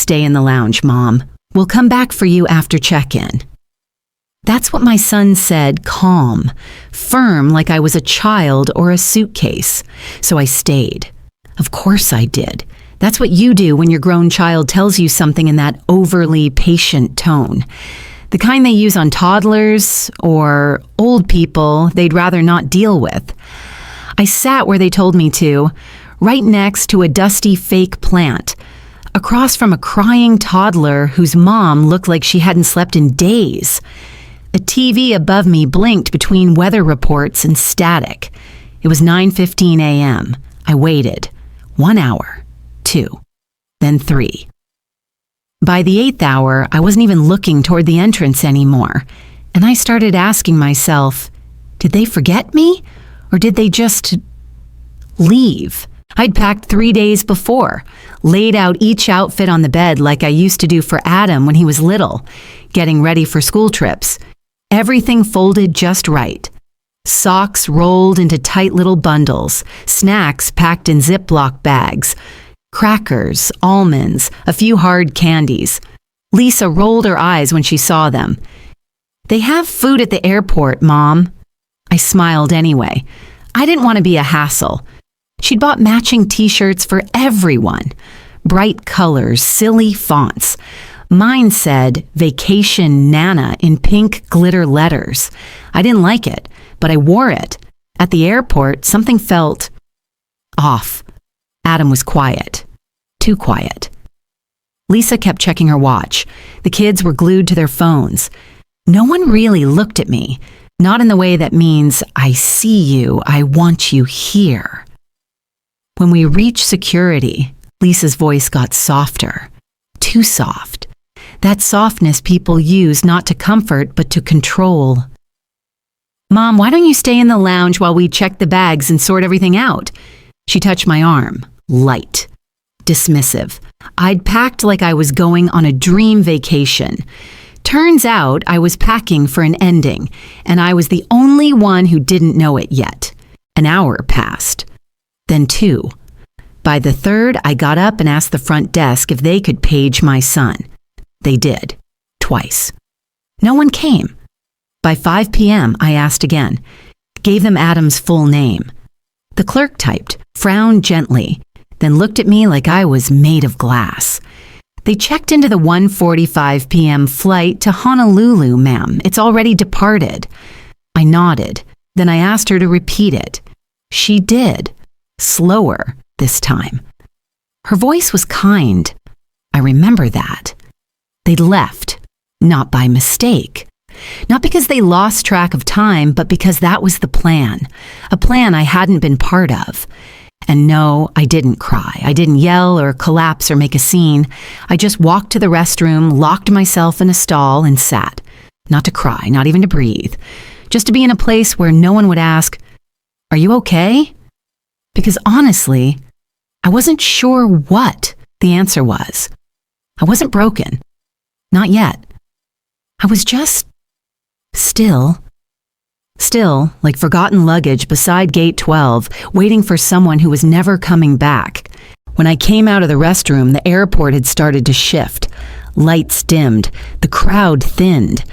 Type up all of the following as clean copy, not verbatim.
stay in the lounge, Mom. We'll come back for you after check-in." That's what my son said, calm, firm like I was a child or a suitcase. So I stayed. Of course I did. That's what you do when your grown child tells you something in that overly patient tone. The kind they use on toddlers or old people they'd rather not deal with. I sat where they told me to, right next to a dusty fake plant, across from a crying toddler whose mom looked like she hadn't slept in days. A TV above me blinked between weather reports and static. It was 9:15 a.m. I waited. 1 hour, 2, then 3. By the 8th hour, I wasn't even looking toward the entrance anymore, and I started asking myself, did they forget me, or did they just leave? I'd packed 3 days before, laid out each outfit on the bed like I used to do for Adam when he was little, getting ready for school trips. Everything folded just right. Socks rolled into tight little bundles, snacks packed in Ziploc bags, crackers, almonds, a few hard candies. Lisa rolled her eyes when she saw them. "They have food at the airport, Mom." I smiled anyway. I didn't want to be a hassle. She'd bought matching t-shirts for everyone. Bright colors, silly fonts. Mine said Vacation Nana in pink glitter letters. I didn't like it, but I wore it. At the airport, something felt off. Adam was quiet. Too quiet. Lisa kept checking her watch. The kids were glued to their phones. No one really looked at me. Not in the way that means, I see you, I want you here. When we reached security, Lisa's voice got softer. Too soft. That softness people use not to comfort, but to control. "Mom, why don't you stay in the lounge while we check the bags and sort everything out?" She touched my arm. Light. Dismissive. I'd packed like I was going on a dream vacation. Turns out I was packing for an ending, and I was the only one who didn't know it yet. An hour passed. Then 2. By the 3rd, I got up and asked the front desk if they could page my son. They did. Twice. No one came. By 5 p.m., I asked again. Gave them Adam's full name. The clerk typed, frowned gently, then looked at me like I was made of glass. "They checked into the 1:45 p.m. flight to Honolulu, ma'am. It's already departed." I nodded. Then I asked her to repeat it. She did. Slower this time. Her voice was kind. I remember that. They'd left, not by mistake. Not because they lost track of time, but because that was the plan. A plan I hadn't been part of. And no, I didn't cry. I didn't yell or collapse or make a scene. I just walked to the restroom, locked myself in a stall, and sat. Not to cry, not even to breathe. Just to be in a place where no one would ask, "Are you okay?" Because honestly, I wasn't sure what the answer was. I wasn't broken. Not yet. I was just still, like forgotten luggage beside gate 12, waiting for someone who was never coming back. When I came out of the restroom, the airport had started to shift. Lights dimmed. The crowd thinned.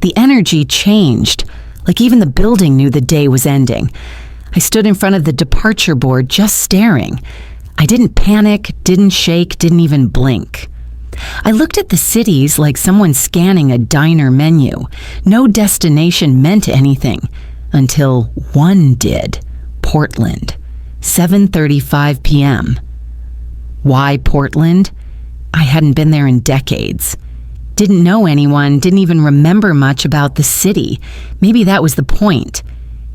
The energy changed, like even the building knew the day was ending. I stood in front of the departure board just staring. I didn't panic, didn't shake, didn't even blink. I looked at the cities like someone scanning a diner menu. No destination meant anything until one did. Portland, 7:35 p.m. Why Portland? I hadn't been there in decades. Didn't know anyone, didn't even remember much about the city. Maybe that was the point.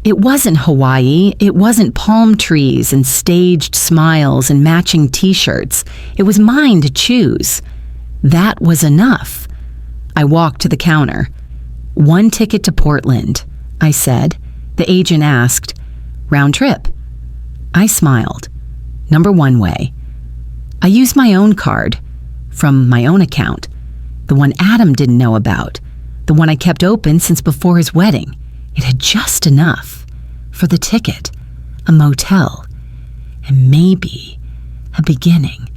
It wasn't Hawaii. It wasn't palm trees and staged smiles and matching t-shirts. It was mine to choose. That was enough. I walked to the counter. "1 ticket to Portland," I said. The agent asked, "Round trip?" I smiled. Number 1 way. I used my own card, from my own account, the one Adam didn't know about, the one I kept open since before his wedding. It had just enough for the ticket, a motel, and maybe a beginning.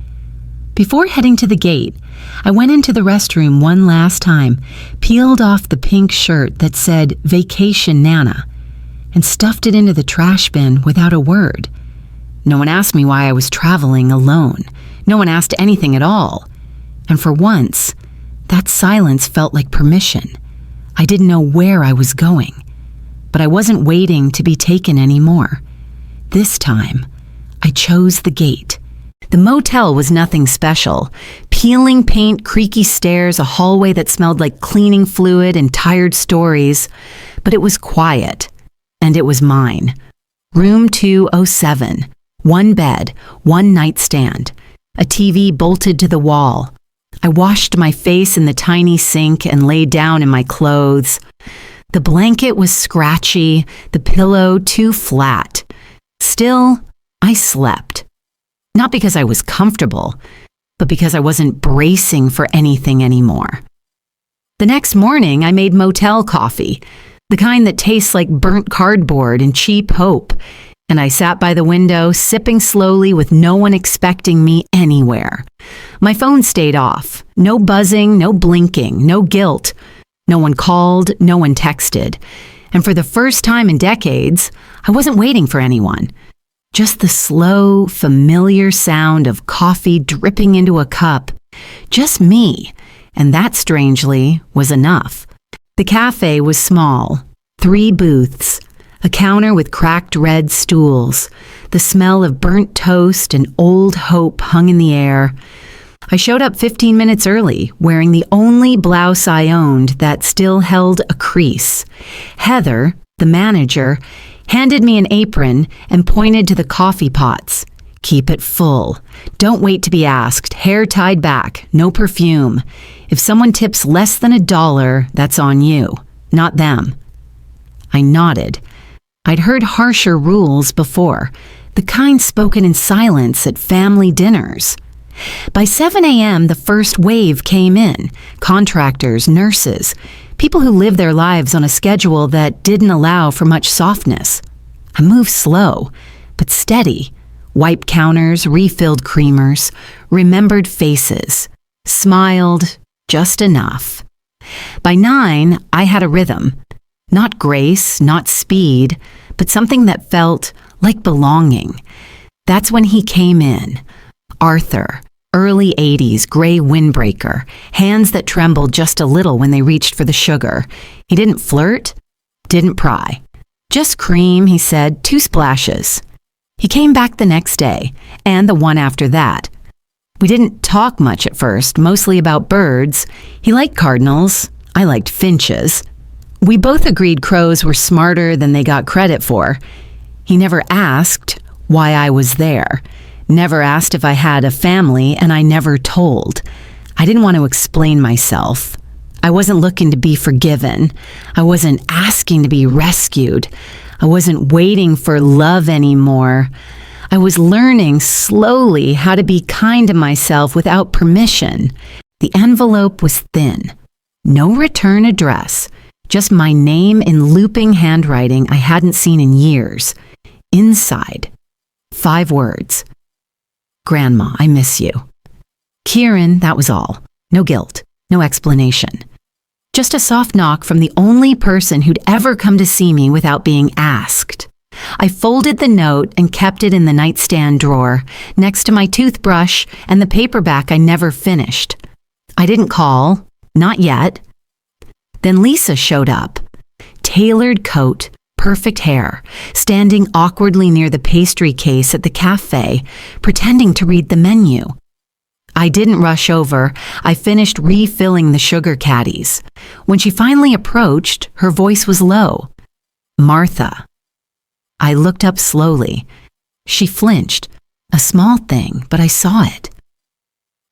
Before heading to the gate, I went into the restroom one last time, peeled off the pink shirt that said Vacation Nana, and stuffed it into the trash bin without a word. No one asked me why I was traveling alone. No one asked anything at all. And for once, that silence felt like permission. I didn't know where I was going, but I wasn't waiting to be taken anymore. This time, I chose the gate. The motel was nothing special. Peeling paint, creaky stairs, a hallway that smelled like cleaning fluid and tired stories. But it was quiet, and it was mine. Room 207. 1 bed, 1 nightstand. A TV bolted to the wall. I washed my face in the tiny sink and lay down in my clothes. The blanket was scratchy, the pillow too flat. Still, I slept. Not because I was comfortable, but because I wasn't bracing for anything anymore. The next morning, I made motel coffee, the kind that tastes like burnt cardboard and cheap hope, and I sat by the window, sipping slowly with no one expecting me anywhere. My phone stayed off. No buzzing, no blinking, no guilt. No one called, no one texted. And for the first time in decades, I wasn't waiting for anyone. Just the slow, familiar sound of coffee dripping into a cup. Just me. And that, strangely, was enough. The cafe was small. 3 booths. A counter with cracked red stools. The smell of burnt toast and old hope hung in the air. I showed up 15 minutes early, wearing the only blouse I owned that still held a crease. Heather, the manager, handed me an apron and pointed to the coffee pots. Keep it full. Don't wait to be asked. Hair tied back. No perfume. If someone tips less than $1, that's on you, not them. I nodded. I'd heard harsher rules before, the kind spoken in silence at family dinners. By 7 a.m., the first wave came in. Contractors, nurses, people who live their lives on a schedule that didn't allow for much softness. I moved slow, but steady. Wiped counters, refilled creamers, remembered faces, smiled just enough. By 9, I had a rhythm. Not grace, not speed, but something that felt like belonging. That's when he came in. Arthur, early 80s, gray windbreaker, hands that trembled just a little when they reached for the sugar. He didn't flirt, didn't pry. Just cream, he said, 2 splashes. He came back the next day, and the one after that. We didn't talk much at first, mostly about birds. He liked cardinals, I liked finches. We both agreed crows were smarter than they got credit for. He never asked why I was there. Never asked if I had a family, and I never told. I didn't want to explain myself. I wasn't looking to be forgiven. I wasn't asking to be rescued. I wasn't waiting for love anymore. I was learning slowly how to be kind to myself without permission. The envelope was thin. No return address. Just my name in looping handwriting I hadn't seen in years. Inside, 5 words. Grandma, I miss you. Kieran, that was all. No guilt, no explanation. Just a soft knock from the only person who'd ever come to see me without being asked. I folded the note and kept it in the nightstand drawer, next to my toothbrush and the paperback I never finished. I didn't call, not yet. Then Lisa showed up. Tailored coat, perfect hair, standing awkwardly near the pastry case at the cafe, pretending to read the menu. I didn't rush over. I finished refilling the sugar caddies. When she finally approached, her voice was low. Martha. I looked up slowly. She flinched. A small thing, but I saw it.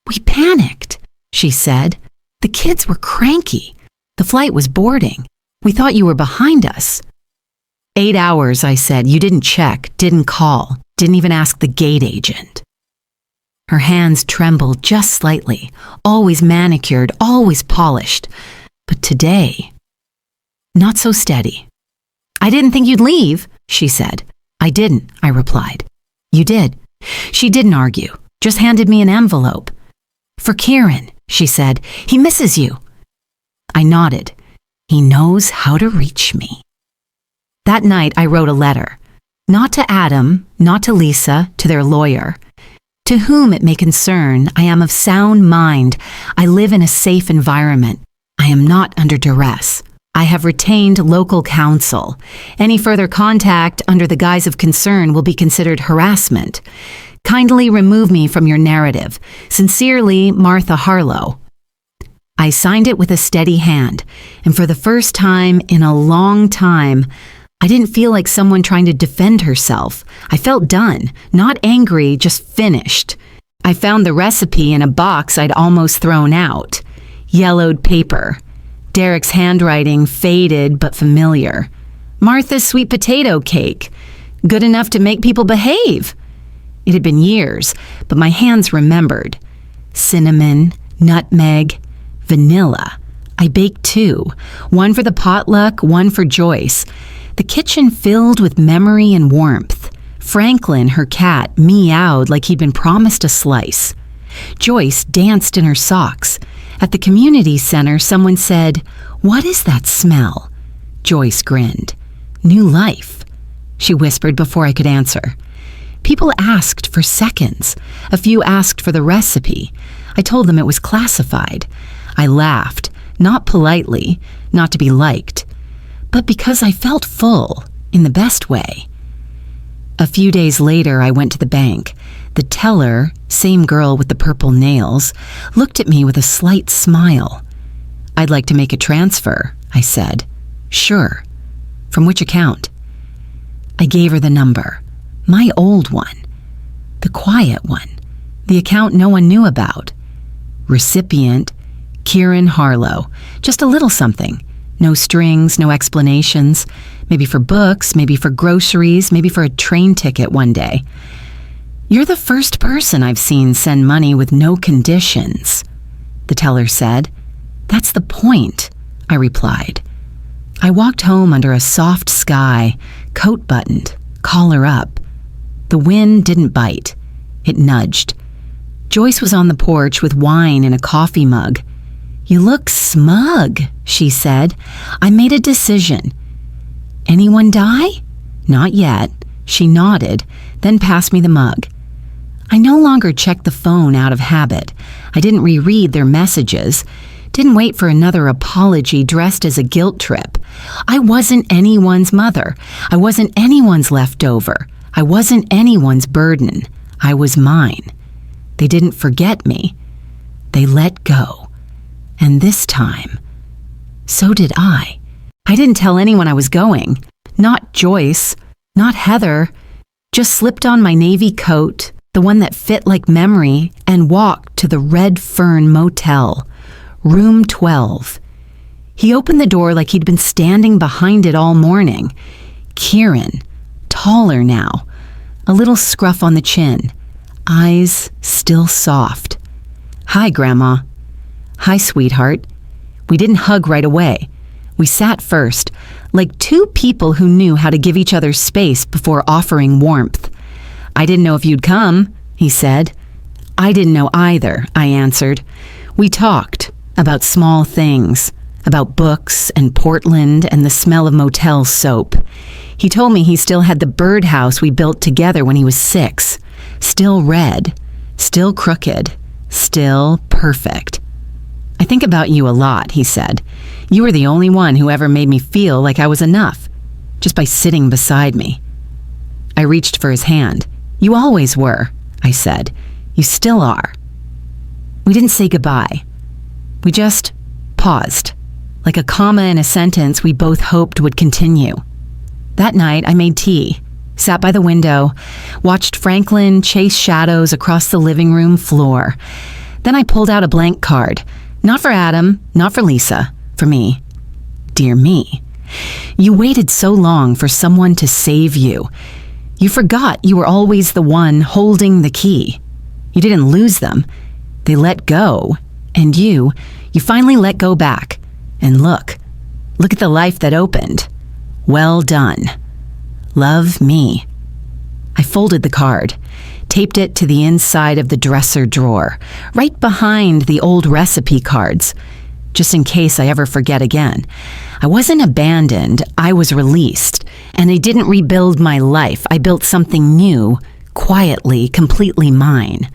We panicked, she said. The kids were cranky. The flight was boarding. We thought you were behind us. 8 hours, I said. You didn't check, didn't call, didn't even ask the gate agent. Her hands trembled just slightly, always manicured, always polished. But today, not so steady. I didn't think you'd leave, she said. I didn't, I replied. You did. She didn't argue, just handed me an envelope. For Kieran, she said. He misses you. I nodded. He knows how to reach me. That night, I wrote a letter. Not to Adam, not to Lisa, to their lawyer. To whom it may concern, I am of sound mind. I live in a safe environment. I am not under duress. I have retained local counsel. Any further contact under the guise of concern will be considered harassment. Kindly remove me from your narrative. Sincerely, Martha Harlow. I signed it with a steady hand, and for the first time in a long time, I didn't feel like someone trying to defend herself. I felt done, not angry, just finished. I found the recipe in a box I'd almost thrown out. Yellowed paper. Derek's handwriting faded but familiar. Martha's sweet potato cake. Good enough to make people behave. It had been years, but my hands remembered. Cinnamon, nutmeg, vanilla. I baked 2. One for the potluck, one for Joyce. The kitchen filled with memory and warmth. Franklin, her cat, meowed like he'd been promised a slice. Joyce danced in her socks. At the community center, someone said, "What is that smell?" Joyce grinned. "New life," she whispered before I could answer. People asked for seconds. A few asked for the recipe. I told them it was classified. I laughed, not politely, not to be liked, but because I felt full, in the best way. A few days later, I went to the bank. The teller, same girl with the purple nails, looked at me with a slight smile. "I'd like to make a transfer," I said. "Sure. From which account?" I gave her the number. My old one. The quiet one. The account no one knew about. Recipient, Kieran Harlow. Just a little something. No strings, no explanations. Maybe for books, maybe for groceries, maybe for a train ticket one day. "You're the first person I've seen send money with no conditions," the teller said. "That's the point," I replied. I walked home under a soft sky, coat buttoned, collar up. The wind didn't bite. It nudged. Joyce was on the porch with wine in a coffee mug. "You look smug," she said. "I made a decision." "Anyone die?" "Not yet." She nodded, then passed me the mug. I no longer checked the phone out of habit. I didn't reread their messages. Didn't wait for another apology dressed as a guilt trip. I wasn't anyone's mother. I wasn't anyone's leftover. I wasn't anyone's burden. I was mine. They didn't forget me. They let go. And this time, so did I. I didn't tell anyone I was going. Not Joyce. Not Heather. Just slipped on my navy coat, the one that fit like memory, and walked to the Red Fern Motel, room 12. He opened the door like he'd been standing behind it all morning. Kieran, taller now, a little scruff on the chin, eyes still soft. "Hi, Grandma." "Hi, sweetheart." We didn't hug right away. We sat first, like two people who knew how to give each other space before offering warmth. "I didn't know if you'd come," he said. "I didn't know either," I answered. We talked about small things, about books and Portland and the smell of motel soap. He told me he still had the birdhouse we built together when he was 6. Still red, still crooked, still perfect. "I think about you a lot," he said. "You were the only one who ever made me feel like I was enough, just by sitting beside me." I reached for his hand. "You always were," I said. "You still are." We didn't say goodbye. We just paused, like a comma in a sentence we both hoped would continue. That night, I made tea, sat by the window, watched Franklin chase shadows across the living room floor. Then I pulled out a blank card. Not for Adam, not for Lisa, for me. Dear me. You waited so long for someone to save you. You forgot you were always the one holding the key. You didn't lose them. They let go. And you finally let go back. And look at the life that opened. Well done. Love, me. I folded the card. taped it to the inside of the dresser drawer, right behind the old recipe cards, just in case I ever forget again. I wasn't abandoned, I was released, and I didn't rebuild my life. I built something new, quietly, completely mine.